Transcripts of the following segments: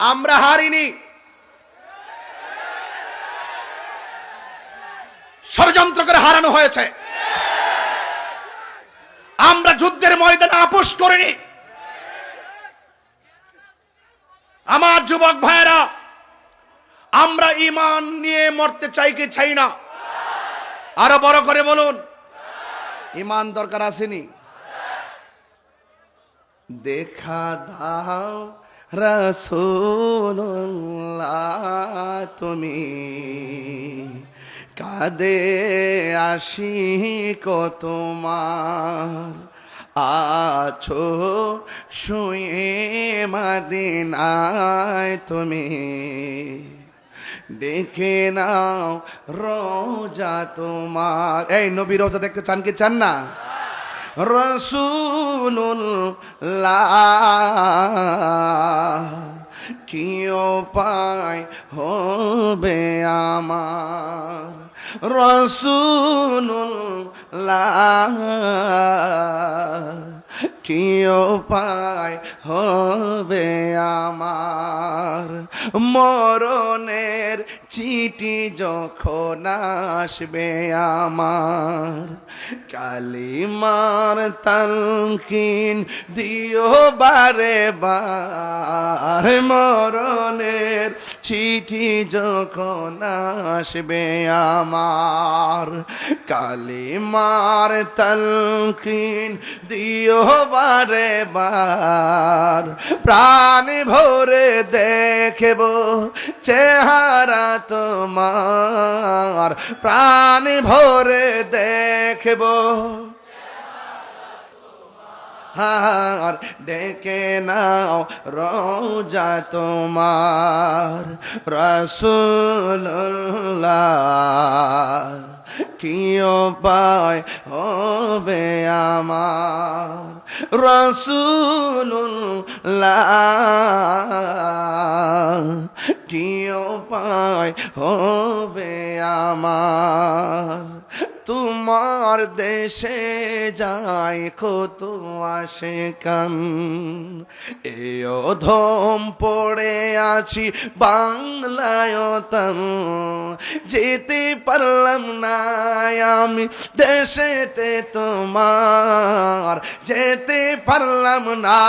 আমরা হারিনি, ষড়যন্ত্র করে হারানো হয়েছে। আমরা যুদ্ধের ময়দানে আপোষ করিনি। আমার যুবক ভাইয়েরা, আমরা ঈমান নিয়ে মরতে চাই কি চাই না? আরো বড় করে বলুন, ঈমান দরকার আসেনি? দেখা দাও রাসূলুল্লাহ, তুমি কাঁদে আশিক তোমার, আছো শুয়ে মদিনায় তুমি, ডেকে নাও রোজা তোমার। এই নবী রোজা দেখতে চান কি চান না? রাসূলুল্লাহ, কি উপায় হবে আমার? রাসূলুল্লাহ, কি উপায় হবে আমার? মরণের চিঠি যখন আসবে আমার, কালিমার তালকিন দিও বারে বার। মরণের চিঠি যখন আসবে আমার, কালিমার তালকিন দিও বারে বার। প্রাণ ভরে দেখব চেহারা তোমার, প্রাণ ভরে দেখব, আর ডেকে নাও রোজা তোমার। রাসূলুল্লাহ, কি উপায় হবে আমার? রাসূলুল্লাহ, কি উপায় হবে আমার? তোমার দেশে যায় কত আশিকান, এ অধম পড়ে আছি বাংলায় তান। যেতে পারলাম না আমি দেশেতে তোমার, যেতে পারলাম না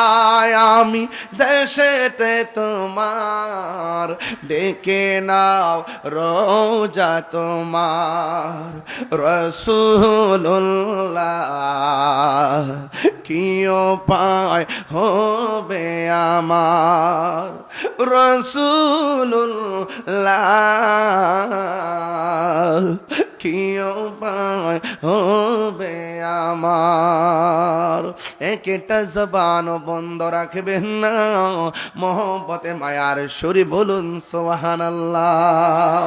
আমি দেশেতে তোমার, ডেকে নাও রোজা তোমার। রাসূলুল্লাহ, কি উপায় হবে আমার? রাসূলুল্লাহ, কি উপায় হবে আমার? একটা জবান বন্ধ রাখবেন না, মহব্বতে মায়ার সুরে বলুন সুবহানাল্লাহ।